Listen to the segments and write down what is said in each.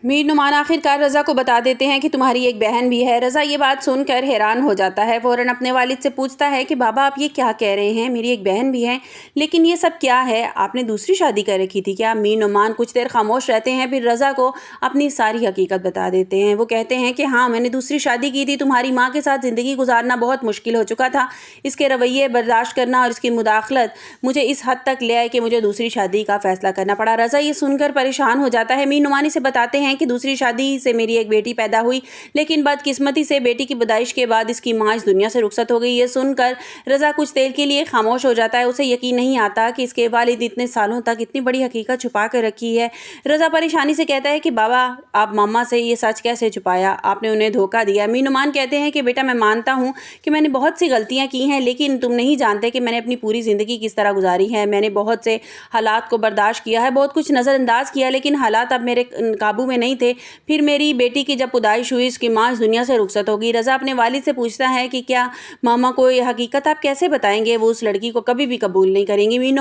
मीर नुमान आखिरकार रज़ा को बता देते हैं कि तुम्हारी एक बहन भी है। रज़ा ये बात सुनकर हैरान हो जाता है। फ़ौरन अपने वालिद से पूछता है कि बाबा आप ये क्या कह रहे हैं, मेरी एक बहन भी है, लेकिन ये सब क्या है, आपने दूसरी शादी कर रखी थी क्या? मीर नुमान कुछ देर खामोश रहते हैं, फिर रज़ा को अपनी सारी हकीकत बता देते हैं। वो कहते हैं कि हाँ, मैंने दूसरी शादी की थी, तुम्हारी माँ के साथ ज़िंदगी गुजारना बहुत मुश्किल हो चुका था। इसके रवैये बर्दाश्त करना और इसकी मुदाखलत मुझे इस हद तक ले आए कि मुझे दूसरी शादी का फ़ैसला करना पड़ा। रज़ा ये सुनकर परेशान हो जाता है। मीर नुमान से बताते हैं कि दूसरी शादी से मेरी एक बेटी पैदा हुई, लेकिन बदकिस्मती से बेटी की पैदाइश के बाद इसकी माँ इस दुनिया से रुखसत हो गई। ये सुनकर रज़ा कुछ देर के लिए खामोश हो जाता है। उसे यकीन नहीं आता कि इसके वालिद इतने सालों तक इतनी बड़ी हकीकत छुपा कर रखी है। रज़ा परेशानी से कहता है कि बाबा आप मामा से ये सच कैसे छुपाया, आपने उन्हें धोखा दिया। मीर नुमान कहते हैं कि बेटा मैं मानता हूँ कि मैंने बहुत सी गलतियाँ की हैं, लेकिन तुम नहीं जानते कि मैंने अपनी पूरी ज़िंदगी किस तरह गुजारी है। मैंने बहुत से हालात को बर्दाश्त किया है, बहुत कुछ नज़रअंदाज किया, लेकिन हालात अब मेरे काबू में नहीं थे। फिर मेरी बेटी की जब पैदाइश हुई, इसकी माँ इस दुनिया से रुखसत होगी। रज़ा अपने वालिद से पूछता है कि क्या मामा को ये हकीकत आप कैसे बताएंगे, वो उस लड़की को कभी भी कबूल नहीं करेंगी। मीर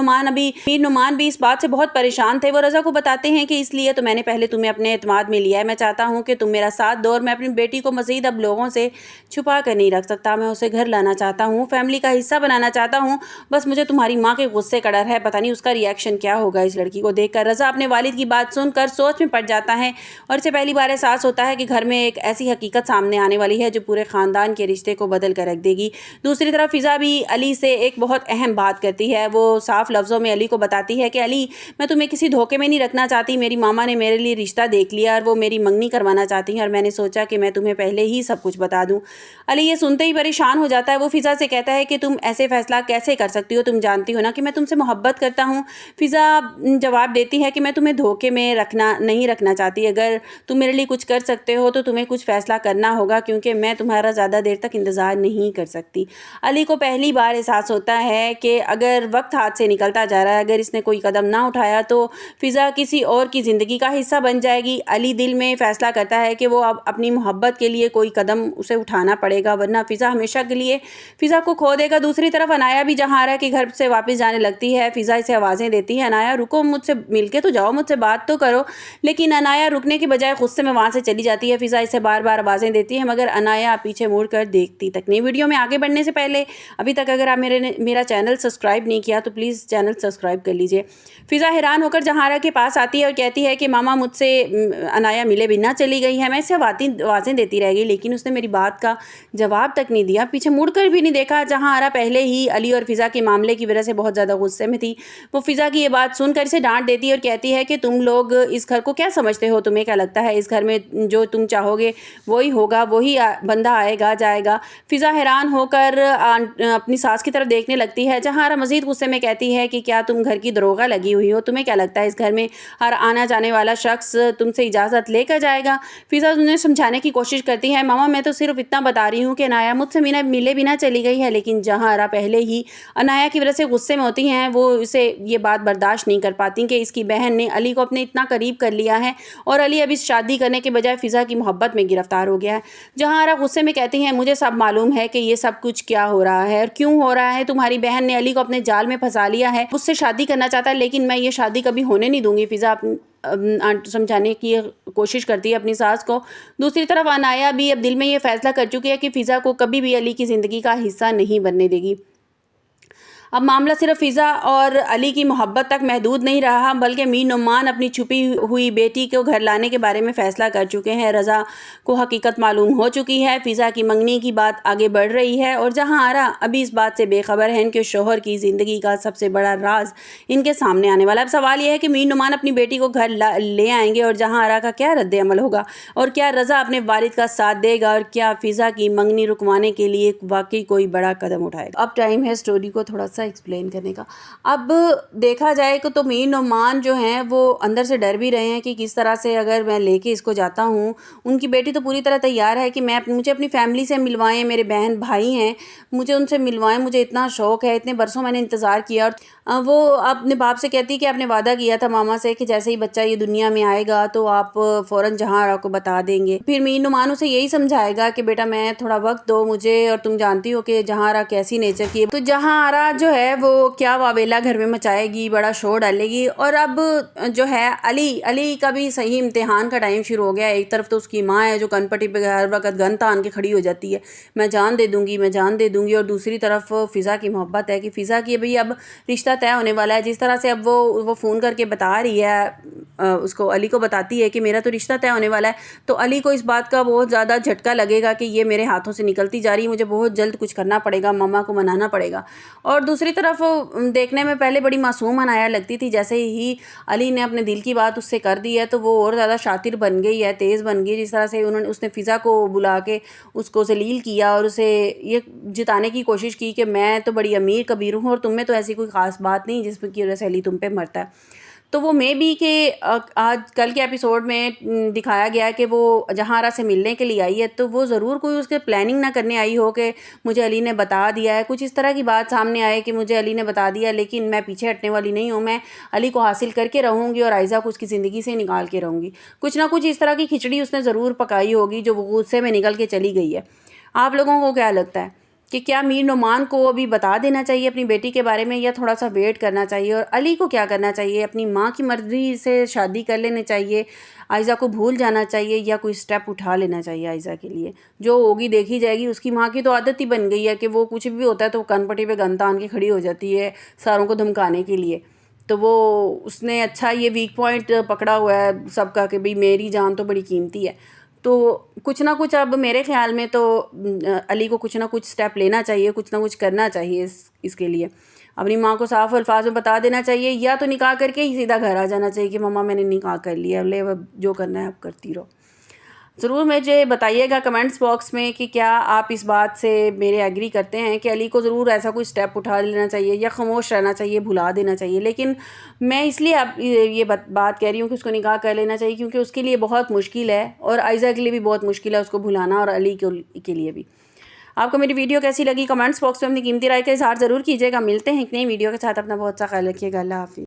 नुमान भी इस बात से बहुत परेशान थे। वो रज़ा को बताते हैं कि इसलिए तो मैंने पहले तुम्हें अपने एतमाद में लिया है। मैं चाहता हूँ कि तुम मेरा साथ दो और मैं अपनी बेटी को मज़ीद अब लोगों से छुपा कर नहीं रख सकता। मैं उसे घर लाना चाहता हूँ, फैमिली का हिस्सा बनाना चाहता हूँ। बस मुझे तुम्हारी माँ के गुस्से का डर है, पता नहीं उसका रिएक्शन क्या होगा इस लड़की को देखकर। रज़ा अपने वालिद की बात सुनकर सोच में पड़ जाता है और इसे पहली बार एहसास होता है कि घर में एक ऐसी हकीकत सामने आने वाली है जो पूरे ख़ानदान के रिश्ते को बदल कर रख देगी। दूसरी तरफ फ़िज़ा भी अली से एक बहुत अहम बात करती है। वो साफ लफ्ज़ों में अली को बताती है कि अली मैं तुम्हें किसी धोखे में नहीं रखना चाहती। मेरी मामा ने मेरे लिए रिश्ता देख लिया और वो मेरी मंगनी करवाना चाहती हैं और मैंने सोचा कि मैं तुम्हें पहले ही सब कुछ बता दूँ। अली ये सुनते ही परेशान हो जाता है। वो फ़िज़ा से कहता है कि तुम ऐसे फ़ैसला कैसे कर सकती हो, तुम जानती हो ना कि मैं तुमसे मोहब्बत करता हूँ। फ़िज़ा जवाब देती है कि मैं तुम्हें धोखे में नहीं रखना चाहती। अगर तुम मेरे लिए कुछ कर सकते हो तो तुम्हें कुछ फ़ैसला करना होगा, क्योंकि मैं तुम्हारा ज़्यादा देर तक इंतज़ार नहीं कर सकती। अली को पहली बार एहसास होता है कि अगर वक्त हाथ से निकलता जा रहा है, अगर इसने कोई कदम ना उठाया तो फ़िज़ा किसी और की ज़िंदगी का हिस्सा बन जाएगी। अली दिल में फ़ैसला करता है कि वो अब अपनी मोहब्बत के लिए कोई कदम उसे उठाना पड़ेगा, वरना फ़िज़ा हमेशा के लिए फ़िज़ा को खो देगा। दूसरी तरफ अनाया भी जहारा के घर से वापस जाने लगती है। फ़िज़ा इसे आवाज़ें देती है, अनाया रुको, मुझसे मिल के तो जाओ, मुझसे बात तो करो। लेकिन अनाया रुकने की बजाय गुस्से में वहाँ से चली जाती है। फ़िज़ा इसे बार बार आवाज़ें देती है, मगर अनाया पीछे मुड़ कर देखती तक नहीं। वीडियो में आगे बढ़ने से पहले अभी तक अगर आप मेरा चैनल सब्सक्राइब नहीं किया तो प्लीज़ चैनल सब्सक्राइब कर लीजिए। फ़िज़ा हैरान होकर जहारा के पास आती है और कहती है कि मामा मुझसे अनाया मिले बिना चली गई है। मैं इसे आवाज़ें देती रह गई, लेकिन उसने मेरी बात का जवाब तक नहीं दिया, पीछे मुड़ कर भी नहीं देखा। जहारा पहले ही अली और फ़िज़ा के मामले की वजह से बहुत ज़्यादा गुस्से में थी। वो फ़िज़ा की ये बात सुनकर इसे डांट देती है और कहती है कि तुम लोग इस घर को क्या समझते हो, तुम्हें क्या लगता है इस घर में जो तुम चाहोगे वही होगा, वही बंदा आएगा जाएगा। फ़िज़ा हैरान होकर अपनी सास की तरफ देखने लगती है। जहारा मज़ीद गुस्से में कहती है कि क्या तुम घर की दरोगा लगी हुई हो, तुम्हें क्या लगता है इस घर में हर आना जाने वाला शख्स तुमसे इजाज़त लेकर जाएगा। फ़िज़ा उन्हें समझाने की कोशिश करती है, मामा मैं तो सिर्फ इतना बता रही हूँ कि अनाया मुझसे मिले बिना चली गई है। लेकिन जहारा पहले ही अनाया की वजह से गुस्से में होती हैं। वो इसे ये बात बर्दाश्त नहीं कर पाती कि इसकी बहन ने अली को अपने इतना करीब कर लिया है और अली अब इस शादी करने के बजाय फ़िज़ा की मोहब्बत में गिरफ्तार हो गया है। जहारा गुस्से में कहती हैं, मुझे सब मालूम है कि ये सब कुछ क्या हो रहा है और क्यों हो रहा है। तुम्हारी बहन ने अली को अपने जाल में फंसा लिया है, उससे शादी करना चाहता है, लेकिन मैं ये शादी कभी होने नहीं दूंगी। फ़िज़ा समझाने की कोशिश करती है अपनी सास को। दूसरी तरफ अनाया भी अब दिल में ये फैसला कर चुकी है कि फ़िज़ा को कभी भी अली की ज़िंदगी का हिस्सा नहीं बनने देगी। अब मामला सिर्फ फ़िज़ा और अली की मोहब्बत तक महदूद नहीं रहा, बल्कि मीर नुमान अपनी छुपी हुई बेटी को घर लाने के बारे में फ़ैसला कर चुके हैं। रज़ा को हकीकत मालूम हो चुकी है, फ़िज़ा की मंगनी की बात आगे बढ़ रही है और जहारा अभी इस बात से बेखबर है कि शोहर की ज़िंदगी का सबसे बड़ा राज इनके सामने आने वाला है। अब सवाल यह है कि मीर नुमान अपनी बेटी को घर ले आएंगे और जहारा का क्या रद्द अमल होगा, और क्या रज़ा अपने वालिद का साथ देगा, और क्या फ़िज़ा की मंगनी रुकवाने के लिए वाकई कोई बड़ा कदम उठाएगा। अब टाइम है स्टोरी को थोड़ा एक्सप्लेन करने का। अब देखा जाए तो मीर नुमान जो हैं वो अंदर से डर भी रहे हैं कि किस तरह से अगर मैं लेके इसको जाता हूँ। उनकी बेटी तो पूरी तरह तैयार है कि मुझे अपनी फैमिली से मिलवाएं, मेरे बहन भाई हैं, मुझे उनसे मिलवाएं, मुझे इतना शौक़ है, इतने बरसों मैंने इंतज़ार किया। और वो अपने बाप से कहती कि आपने वादा किया था मामा से कि जैसे ही बच्चा ये दुनिया में आएगा तो आप फ़ौरन जहारा को बता देंगे। फिर मीर नुमान उसे यही समझाएगा कि बेटा मैं थोड़ा वक्त दो मुझे, और तुम जानती हो कि जहारा कैसी नेचर की है। तो जहारा जो جو ہے وہ کیا واویلا گھر میں مچائے گی، بڑا شور ڈالے گی. اور اب جو ہے علی کا بھی صحیح امتحان کا ٹائم شروع ہو گیا ہے. ایک طرف تو اس کی ماں ہے جو کن پٹی پہ ہر وقت گن تان کے کھڑی ہو جاتی ہے، میں جان دے دوں گی، میں جان دے دوں گی. اور دوسری طرف فضا کی محبت ہے کہ فضا کی بھئی اب رشتہ طے ہونے والا ہے. جس طرح سے اب وہ فون کر کے بتا رہی ہے اس کو، علی کو بتاتی ہے کہ میرا تو رشتہ طے ہونے والا ہے، تو علی کو اس بات کا بہت زیادہ جھٹکا لگے گا کہ یہ میرے ہاتھوں سے نکلتی جا رہی ہے، مجھے بہت جلد کچھ کرنا پڑے گا، ماما کو منانا پڑے گا. اور دوسری طرف دیکھنے میں پہلے بڑی معصوم عنایا لگتی تھی، جیسے ہی علی نے اپنے دل کی بات اس سے کر دی ہے تو وہ اور زیادہ شاطر بن گئی ہے، تیز بن گئی. جس طرح سے اس نے فضا کو بلا کے اس کو ذلیل کیا اور اسے یہ جتانے کی کوشش کی کہ میں تو بڑی امیر کبیر ہوں اور تم میں تو ایسی کوئی خاص بات نہیں جس کی وجہ سے علی تم پہ مرتا ہے. تو وہ میں بھی کہ آج کل کے ایپیسوڈ میں دکھایا گیا کہ وہ جہاں سے ملنے کے لیے آئی ہے تو وہ ضرور کوئی اس کے پلاننگ نہ کرنے آئی ہو کہ مجھے علی نے بتا دیا ہے. کچھ اس طرح کی بات سامنے آئے کہ مجھے علی نے بتا دیا لیکن میں پیچھے ہٹنے والی نہیں ہوں، میں علی کو حاصل کر کے رہوں گی اور عائزہ کو اس کی زندگی سے نکال کے رہوں گی. کچھ نہ کچھ اس طرح کی کھچڑی اس نے ضرور پکائی ہوگی جو وہ غصے میں نکل کے چلی گئی ہے. آپ لوگوں کو کیا لگتا ہے کہ کیا میر نعمان کو ابھی بتا دینا چاہیے اپنی بیٹی کے بارے میں یا تھوڑا سا ویٹ کرنا چاہیے؟ اور علی کو کیا کرنا چاہیے؟ اپنی ماں کی مرضی سے شادی کر لینے چاہیے، عائزہ کو بھول جانا چاہیے، یا کوئی سٹیپ اٹھا لینا چاہیے عائزہ کے لیے؟ جو ہوگی دیکھی جائے گی. اس کی ماں کی تو عادت ہی بن گئی ہے کہ وہ کچھ بھی ہوتا ہے تو کن پٹی پہ گن تان کے کھڑی ہو جاتی ہے ساروں کو دھمکانے کے لیے. تو وہ اس نے اچھا یہ ویک پوائنٹ پکڑا ہوا ہے سب کا کہ بھئی میری جان تو بڑی قیمتی ہے. تو کچھ نہ کچھ اب میرے خیال میں تو علی کو کچھ نہ کچھ سٹیپ لینا چاہیے، کچھ نہ کچھ کرنا چاہیے اس کے لیے. اپنی ماں کو صاف الفاظ میں بتا دینا چاہیے یا تو نکاح کر کے ہی سیدھا گھر آ جانا چاہیے کہ ماما میں نے نکاح کر لیا، لے جو کرنا ہے اب کرتی رہو. ضرور مجھے بتائیے گا کمنٹس باکس میں کہ کیا آپ اس بات سے میرے ایگری کرتے ہیں کہ علی کو ضرور ایسا کوئی سٹیپ اٹھا لینا چاہیے یا خاموش رہنا چاہیے، بھلا دینا چاہیے. لیکن میں اس لیے اب یہ بات کہہ رہی ہوں کہ اس کو نکاح کر لینا چاہیے کیونکہ اس کے لیے بہت مشکل ہے اور عائزہ کے لیے بھی بہت مشکل ہے اس کو بھلانا، اور علی کے لیے بھی. آپ کو میری ویڈیو کیسی لگی کمنٹس باکس میں اپنی قیمتی رائے کا اظہار ضرور کیجیے گا. ملتے ہیں ایک نئی ویڈیو کے ساتھ. اپنا بہت سا خیال رکھیے گا. اللہ حافظ.